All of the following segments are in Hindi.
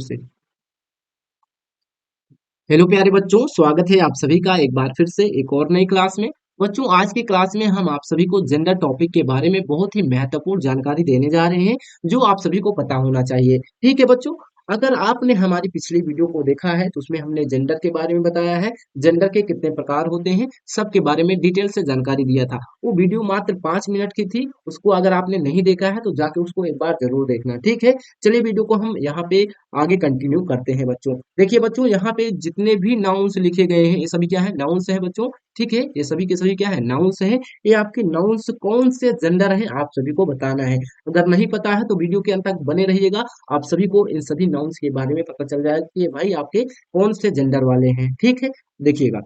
से हेलो प्यारे बच्चों, स्वागत है आप सभी का एक बार फिर से एक और नई क्लास में। बच्चों, आज की क्लास में हम आप सभी को जेंडर टॉपिक के बारे में बहुत ही महत्वपूर्ण जानकारी देने जा रहे हैं, जो आप सभी को पता होना चाहिए। ठीक है बच्चों, अगर आपने हमारी पिछली वीडियो को देखा है तो उसमें हमने जेंडर के बारे में बताया है, जेंडर के कितने प्रकार होते हैं, सबके बारे में डिटेल से जानकारी दिया था। वो वीडियो मात्र 5 मिनट की थी। उसको अगर आपने नहीं देखा है तो जाके उसको एक बार जरूर देखना। ठीक है, चलिए वीडियो को हम यहाँ पे आगे कंटिन्यू करते हैं बच्चों। देखिए बच्चों, यहाँ पे जितने भी नाउन्स लिखे गए हैं ये सभी क्या है, नाउन्स है बच्चों। ठीक है, ये सभी के सभी क्या है, नाउन्स है। ये आपके नाउन्स कौन से जेंडर है आप सभी को बताना है। अगर नहीं पता है तो वीडियो के अंत तक बने रहिएगा। आप सभी को इन सभी नाउन्स के बारे में पता चल जाएगा कि ये भाई आपके कौन से जेंडर वाले हैं। ठीक है, देखिएगा।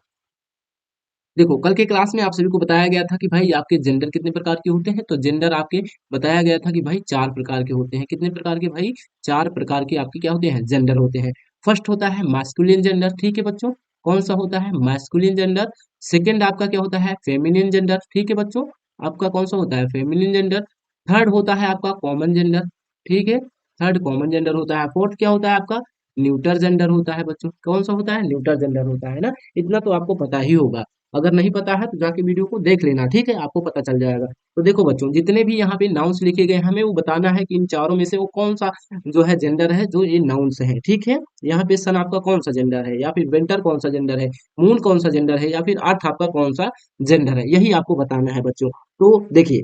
देखो, कल के क्लास में आप सभी को बताया गया था कि भाई आपके जेंडर कितने प्रकार के होते हैं। तो जेंडर आपके बताया गया था कि भाई 4 प्रकार के होते हैं। कितने प्रकार के भाई? 4 प्रकार के आपके क्या होते हैं, जेंडर होते हैं। फर्स्ट होता है मास्कुलिन जेंडर। ठीक है बच्चों, कौन सा होता है, मास्कुलिन जेंडर। सेकेंड आपका क्या होता है, फेमिनिन जेंडर। ठीक है बच्चों, आपका कौन सा होता है, फेमिनिन जेंडर। थर्ड होता है आपका कॉमन जेंडर। ठीक है, थर्ड कॉमन जेंडर होता है। फोर्थ क्या होता है आपका, न्यूटर जेंडर होता है बच्चों। कौन सा होता है, न्यूटर जेंडर होता है ना। इतना तो आपको पता ही होगा। अगर नहीं पता है तो जाके वीडियो को देख लेना। ठीक है, आपको पता चल जाएगा। तो देखो बच्चों, जितने भी यहाँ पे नाउन्स लिखे गए हैं, हमें वो बताना है कि इन चारों में से वो कौन सा जो है जेंडर है, जो ये नाउन्स है। ठीक है, यहाँ पे सन आपका कौन सा जेंडर है, या फिर विंटर कौन सा जेंडर है, मून कौन सा जेंडर है, या फिर अर्थ आपका कौन सा जेंडर है, यही आपको बताना है बच्चों। तो देखिए,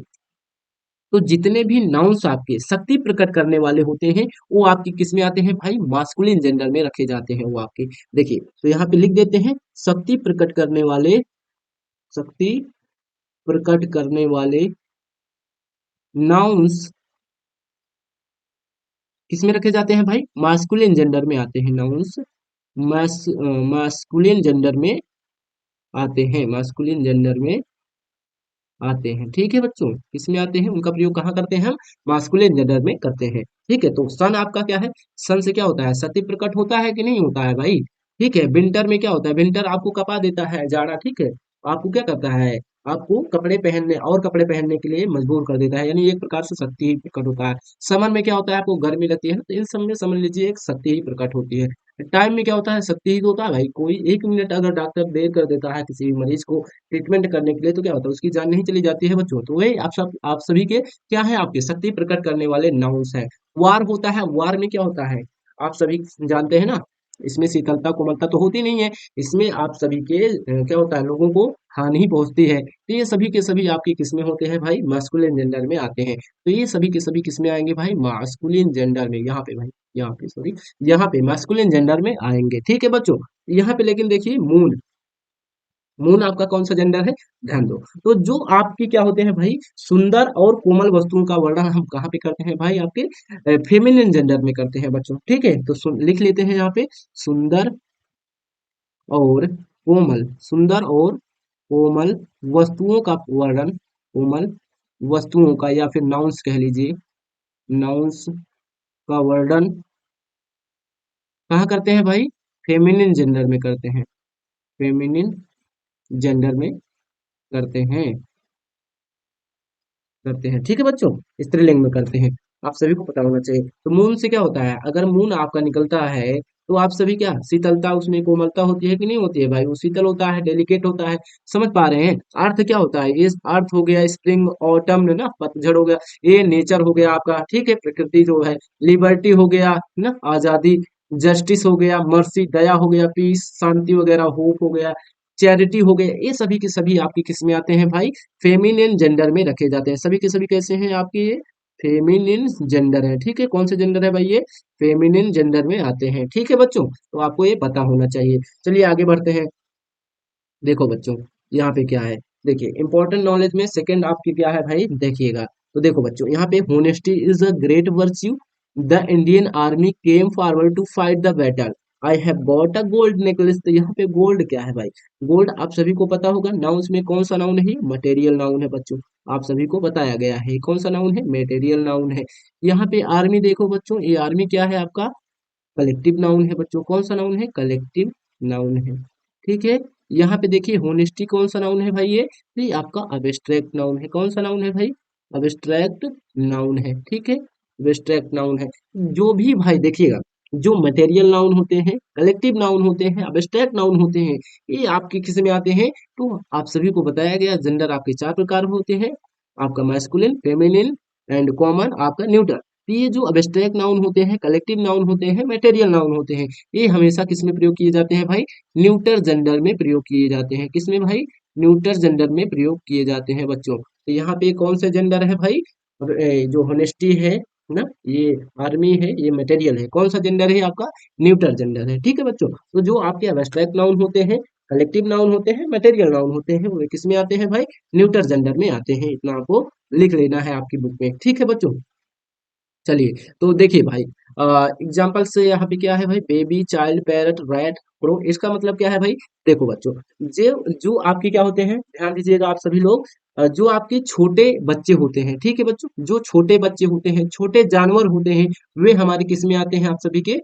तो जितने भी नाउन्स आपके शक्ति प्रकट करने वाले होते हैं, वो आपकी किस में आते हैं भाई, मास्कुलिन जेंडर में रखे जाते हैं वो आपके। देखिए, तो यहाँ पे लिख देते हैं, शक्ति प्रकट करने वाले, शक्ति प्रकट करने वाले नाउन्स किसमें रखे जाते हैं भाई, मास्कुलिन जेंडर में आते हैं नाउन्स। मास्कुलिन जेंडर में आते हैं, मास्कुलिन जेंडर में आते हैं। ठीक है बच्चों, किसमें आते हैं, उनका प्रयोग कहाँ करते हैं हम, मास्कुलिन जेंडर में करते हैं। ठीक है, तो सन आपका क्या है, सन से क्या होता है, शक्ति प्रकट होता है कि नहीं होता है भाई। ठीक है, विंटर में क्या होता है, विंटर आपको कपा देता है, जाड़ा। ठीक है, आपको क्या करता है, आपको कपड़े पहनने और कपड़े पहनने के लिए मजबूर कर देता है, यानी एक प्रकार से शक्ति ही प्रकट होता है। समर में क्या होता है, आपको गर्मी लगती है ना, तो इन सब में समझ लीजिए एक शक्ति ही प्रकट होती है। टाइम में क्या होता है, शक्ति ही तो होता है भाई। कोई 1 मिनट अगर डॉक्टर देर कर देता है किसी भी मरीज को ट्रीटमेंट करने के लिए, तो क्या होता है, उसकी जान नहीं चली जाती है बच्चों। तो वही आप सभी के क्या है, आपके शक्ति प्रकट करने वाले नाउन्स है। वार होता है, वार में क्या होता है, आप सभी जानते हैं ना, इसमें शीतलता कोमलता तो होती नहीं है। इसमें आप सभी के क्या होता है, लोगों को हानि पहुंचती है। तो ये सभी के सभी आपकी किसमें होते हैं भाई, मास्कुलिन जेंडर में आते हैं। तो ये सभी के सभी किसमें आएंगे भाई, मास्कुलिन जेंडर में। यहाँ पे भाई, यहाँ पे सॉरी, यहाँ पे मास्कुलिन जेंडर में आएंगे। ठीक है बच्चों, यहाँ पे लेकिन देखिए, मून, मून आपका कौन सा जेंडर है, ध्यान दो। तो जो आपकी क्या होते हैं भाई, सुंदर और कोमल वस्तुओं का वर्णन हम कहाँ पे करते हैं भाई, आपके फेमिनिन जेंडर में करते हैं बच्चों। ठीक है, तो लिख लेते हैं यहाँ पे, सुंदर और कोमल, सुंदर और कोमल वस्तुओं का वर्णन, कोमल वस्तुओं का, या फिर नाउन्स कह लीजिए, नाउन्स का वर्णन कहाँ करते हैं भाई, फेमिनिन जेंडर में करते हैं, फेमिनिन जेंडर में करते हैं, करते हैं। ठीक है बच्चों, स्त्रीलिंग में करते हैं, आप सभी को पता होना चाहिए। तो मून से क्या होता है, अगर मून आपका निकलता है तो आप सभी क्या, शीतलता उसमें कोमलता होती है कि नहीं होती है भाई, वो शीतल होता है, डेलिकेट होता है। समझ पा रहे हैं। अर्थ क्या होता है, ये अर्थ हो गया, स्प्रिंग ऑटम ना, पतझड़ हो गया, ये नेचर हो गया आपका। ठीक है, प्रकृति जो है, लिबर्टी हो गया ना, आजादी, जस्टिस हो गया, मर्सी दया हो गया, पीस शांति वगैरह, होप हो गया, चैरिटी हो गया, ये सभी के सभी आपकी किस में आते हैं भाई, फेमिनिन जेंडर में रखे जाते हैं। सभी के सभी कैसे हैं आपके, ये फेमिनिन जेंडर है। ठीक है, कौन से जेंडर है भाई, ये फेमिनिन जेंडर में आते हैं। ठीक है बच्चों, तो आपको ये पता होना चाहिए। चलिए आगे बढ़ते हैं। देखो बच्चों, यहाँ पे क्या है, देखिए इंपॉर्टेंट नॉलेज में सेकंड आपकी क्या है भाई, देखिएगा। तो देखो बच्चों, यहाँ पे honesty is a great virtue, the Indian army came forward to fight the battle, I have got a gold necklace. तो यहाँ पे गोल्ड क्या है भाई, गोल्ड आप सभी को पता होगा, नाउन्स में कौन सा नाउन है, मटेरियल नाउन है बच्चों। आप सभी को बताया गया है कौन सा नाउन है, मटेरियल नाउन है। यहाँ पे आर्मी देखो बच्चों, ये आर्मी क्या है आपका, कलेक्टिव नाउन है बच्चों। कौन सा नाउन है, कलेक्टिव नाउन है। ठीक है, यहाँ पे देखिए होनेस्टी कौन सा नाउन है भाई, ये आपका अब्स्ट्रैक्ट नाउन है। कौन सा नाउन है भाई, अब्स्ट्रैक्ट नाउन है। ठीक है, अब्स्ट्रैक्ट नाउन है। जो भी भाई देखिएगा, जो मटेरियल नाउन होते हैं, कलेक्टिव नाउन होते हैं, अब्स्ट्रैक्ट नाउन होते हैं, ये आपके किस में आते हैं? तो आप सभी को बताया गया जेंडर आपके 4 प्रकार होते हैं, आपका मैस्कुलिन, फेमिनिन एंड कॉमन, आपका न्यूट्रल। तो ये जो अब्स्ट्रैक्ट नाउन होते हैं, कलेक्टिव नाउन होते हैं, मटेरियल नाउन होते हैं, ये हमेशा किस में प्रयोग किए जाते हैं भाई? न्यूटर जेंडर में प्रयोग किए जाते हैं। किस में भाई? न्यूटर जेंडर में प्रयोग किए जाते हैं बच्चों। तो यहाँ पे कौन सा जेंडर है भाई? जो होनेस्टी है ना, ये आर्मी है, ये मटेरियल है, कौन सा जेंडर है आपका? न्यूट्रल जेंडर है। ठीक है बच्चों, तो जो आपके एब्स्ट्रैक्ट नाउन होते हैं, कलेक्टिव नाउन होते हैं, मटेरियल नाउन होते हैं, वो किस में आते हैं भाई? न्यूट्रल जेंडर में आते हैं। इतना आपको लिख लेना है आपकी बुक में। ठीक है बच्चों, चलिए, तो देखिए भाई, एग्जाम्पल से यहाँ पे क्या है भाई? Baby, child, parrot, rat, crow, इसका मतलब क्या है भाई? देखो बच्चों, जो जो आपके क्या होते हैं, ध्यान दीजिएगा आप सभी लोग, जो आपके छोटे बच्चे होते हैं, ठीक है बच्चों, जो छोटे बच्चे होते हैं, छोटे जानवर होते हैं, वे हमारे किस में आते हैं? आप सभी के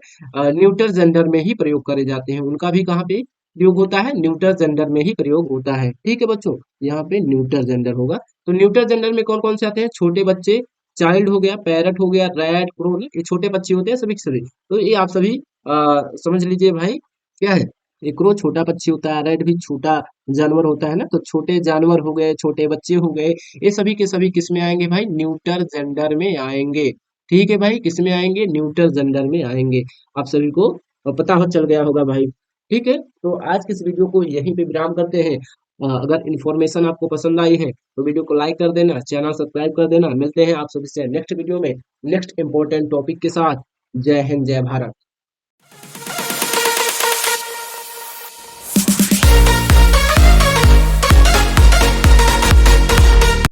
न्यूटर जेंडर में ही प्रयोग करे जाते हैं। उनका भी कहाँ पे प्रयोग होता है? न्यूटर जेंडर में ही प्रयोग होता है। ठीक है बच्चों, यहाँ पे न्यूटर जेंडर होगा। तो न्यूटर जेंडर में कौन कौन से आते हैं? छोटे बच्चे, चाइल्ड हो गया, पैरट हो गया, रैट, क्रो, ये छोटे बच्चे होते हैं सभी के सभी। तो ये आप सभी समझ लीजिए भाई, क्या है? ये क्रो छोटा पक्षी होता है, रैट भी छोटा जानवर होता है ना, तो छोटे जानवर हो गए, छोटे बच्चे हो गए, ये सभी के सभी किस में आएंगे भाई? न्यूटर जेंडर में आएंगे। ठीक है भाई, किस में आएंगे? न्यूटर जेंडर में आएंगे। आप सभी को पता हो चल गया होगा भाई। ठीक है, तो आज के इस वीडियो को यहीं पे विराम करते हैं। अगर इन्फॉर्मेशन आपको पसंद आई है तो वीडियो को लाइक कर देना, चैनल सब्सक्राइब कर देना। मिलते हैं आप सभी से नेक्स्ट वीडियो में नेक्स्ट इंपॉर्टेंट टॉपिक के साथ। जय हिंद, जय भारत।